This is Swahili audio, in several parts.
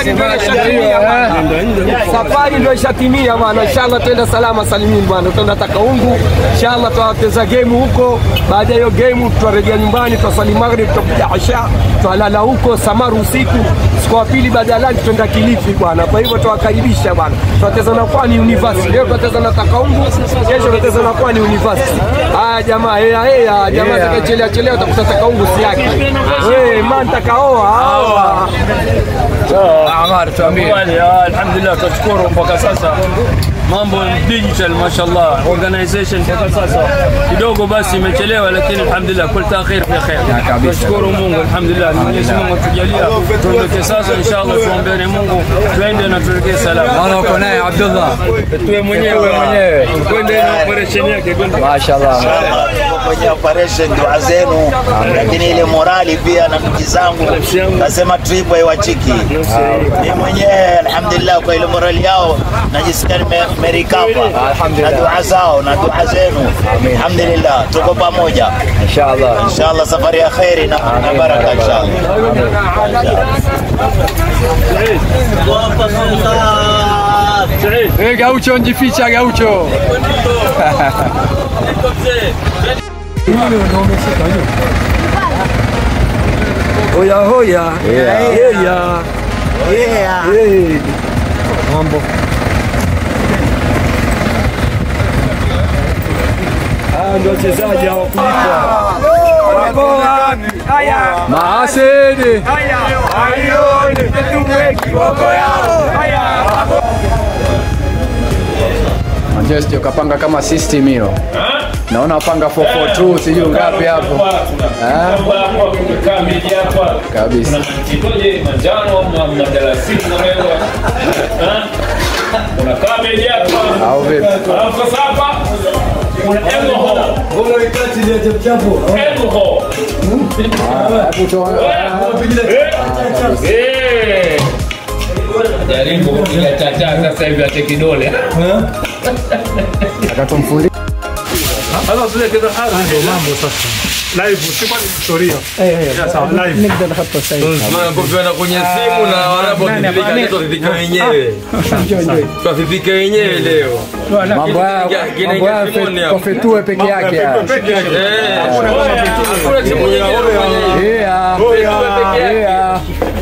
safari ndio ishatimia bwana. Safari ndio ishatimia bwana. Inshallah tuenda salama salimini bwana. Tutaenda Takaungu. Inshallah tutacheza game huko. Baada ya hiyo game tutarejea nyumbani, tutasali maghrib, tutakuja Isha, tutalala huko Samaru usiku. Siku ya pili baada ya lunch tuenda Kilifi bwana. Kwa hivyo tuwakaribisha bwana. Tutacheza na Pwani University. Leo tutacheza na Takaungu, kesho tutacheza na Pwani University. Jamaa jamaa atakayechelewa utakuta Takaungu si yake. Man takaoa. Amar tuambie. Alhamdulillah tunashukuru mpaka sasa. Mambo digital mashallah, organization mpaka sasa kidogo basi imechelewa, lakini alhamdulillah kul ta'khir fi khair. Tunashukuru Mungu alhamdulillah. Mwenyezi Mungu atujalia tuondoke sasa inshallah, tuombeane Mungu tuende na turejee salama. Naona uko naye Abdullah. Tuwe mwenyewe kwenda na operation yake kwenda. Mashaallah. Kwenye operation dua zenu, lakini ile morali pia na ndugu zangu nasema trip haiwachiki. Mimi mwenyewe alhamdulillah kwa ile morali yao najisikia nimerikapa na dua zao na dua zenu. Alhamdulillah tuko pamoja inshallah, safari ya khairi na baraka inshallah. Gaucho njificha Gaucho. Hoya hoya. Mambo. Ndio wachezaji hao kulipwa. Haya. Maasidi. Haya. Ayo, tuwe kiboko yao. Haya. Manchester ukapanga kama system hiyo. Naona wapanga 442 sijui ngapi hapo. Kabisa. Kitoje manjano na mdalasini na wewe. Kuna kamera hapa. Au vipi? Alafu sasa hapa kuna alcohol. Bora ikati ile chapo. Alcohol. Hapo toa. Jaribu ile tata sasa hivi ate kidole. Akatomfundi. خلاص زي كده mambo sasa live sikuwa ni historia sawa live نقدر نحطه سيد mambo vya kwenye simu na wanapodhibika ndio vipika wenyewe tufike wenyewe leo Mambo haya kofetue peke yake.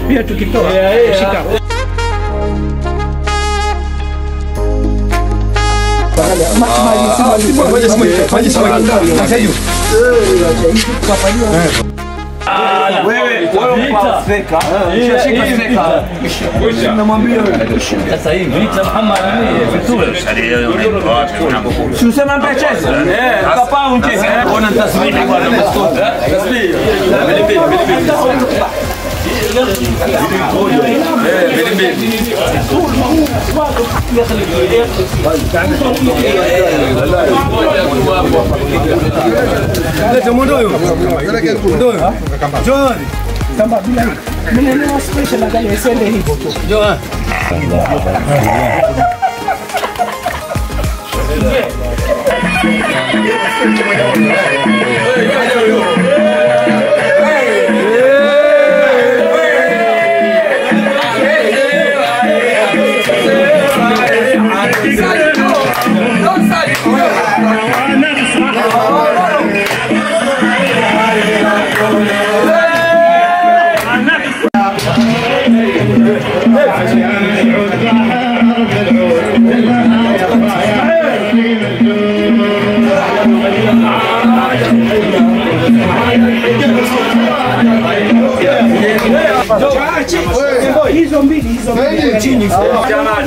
pia tukitoa shika Sasa hii vita Muhammad ni vizuri. Tunasema mpecheza. Papa uncheze. Ona tasbihi bwana mskuta. Tasbihi. Leta mundoyo. Mundoyo. John. kama bila hii mimi ni special angalia isende hivyo tu John. hizo mbili chini Jamal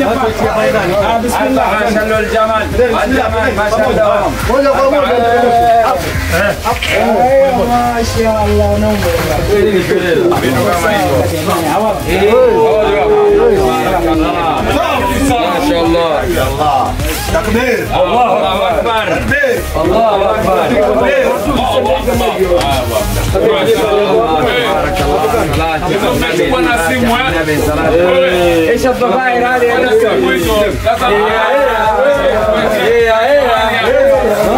bismillah mashallah Jamal mashallah moja kwa moja mashaallah naomba mashallah Takbir. Allahu akbar Allahu akbar kuna simu ايش الضفاير هذه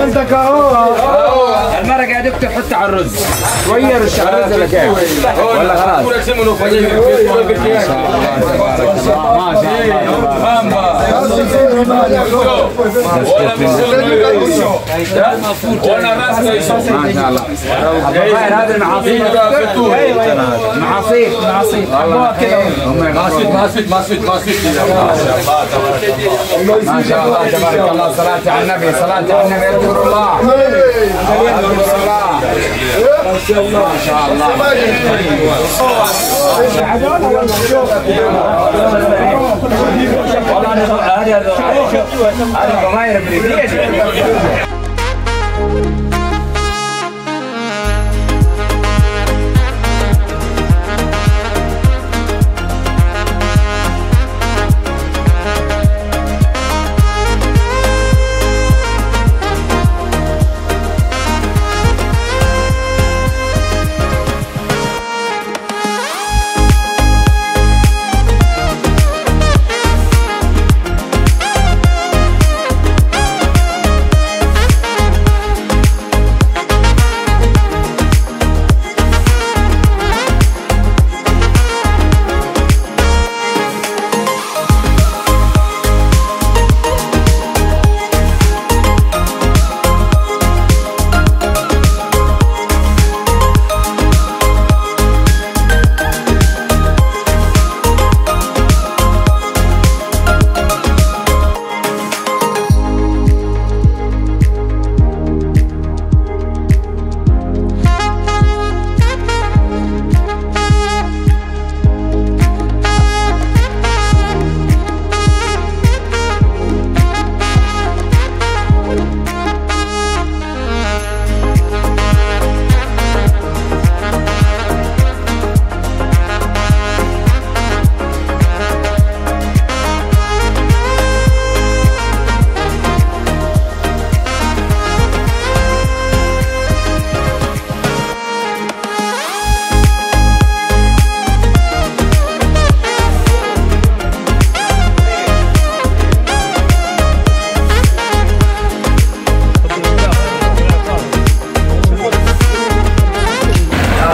انت كهو المره قاعد تحط على الرز شويه رش الرز ولا كيف؟ ولا خلاص؟ كل شيء منو فاجئ ما شاء الله. هذا المعاصير معاصير ما شاء الله تبارك الله. صلاة على النبي اذكر الله ما شاء الله. هذا ضماير بريدية.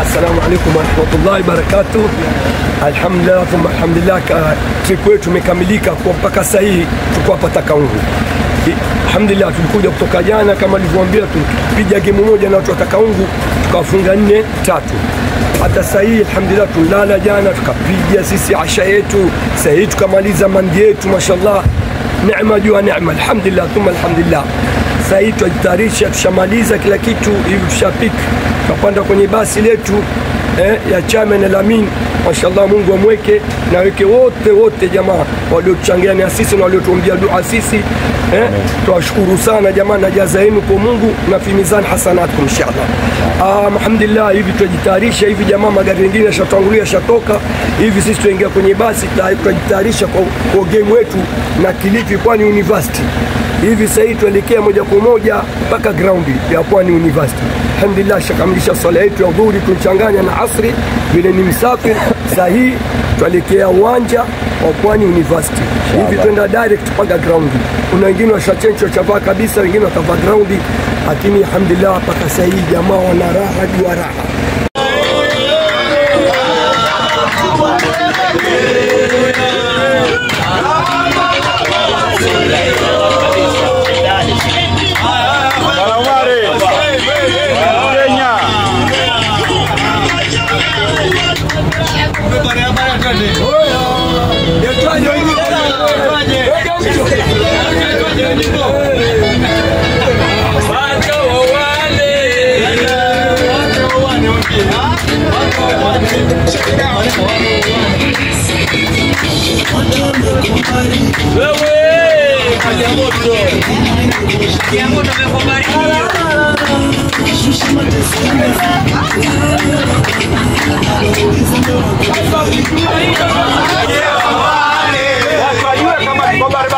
Assalamu alaikum warahmatullahi wabarakatuh. Alhamdulillah thumma alhamdulillah, trip wetu imekamilika kwa mpaka sasa hivi tuko hapa Takaungu. Alhamdulillah tulikuja kutoka jana kama nilivyowaambia, tulipiga game moja na watu wa Takaungu tukafunga 4-3. Hata sasa hivi alhamdulillah tulala jana tukapiga sisi asha yetu, sasa hivi tukamaliza mandi yetu mashallah. Neema jua neema, alhamdulillah thumma alhamdulillah. Sasa hivi tujitayarisha, tushamaliza kila kitu hivi, tushapika tukapanda kwenye basi letu ya Chairman Alamin. Mashallah, Mungu amweke na weke wote jamaa waliotuchangia na sisi na waliotuombea dua sisi. Tuwashukuru sana jamaa, na jaza yenu kwa Mungu na fi mizan hasanatkum inshallah. Alhamdulillah, hivi tujitayarisha hivi jamaa, magari mengine yashatangulia shatoka hivi, sisi tuingia kwenye basi tujitayarisha kwa game wetu na Kilifi Pwani University. Hivi sasa hivi tuelekea moja kwa moja mpaka ground ya Pwani University. Alhamdulillah, shakamilisha swala yetu ya dhuhuri tunachanganya na asri, vile ni msafiri sahihi tuelekea uwanja wa Pwani University. Hivi twenda direct mpaka ground. Kuna wengine washachencho chavaa kabisa, wengine watavaa ground, lakini alhamdulillah mpaka sasa hivi jamaa wana raha jua raha. Kama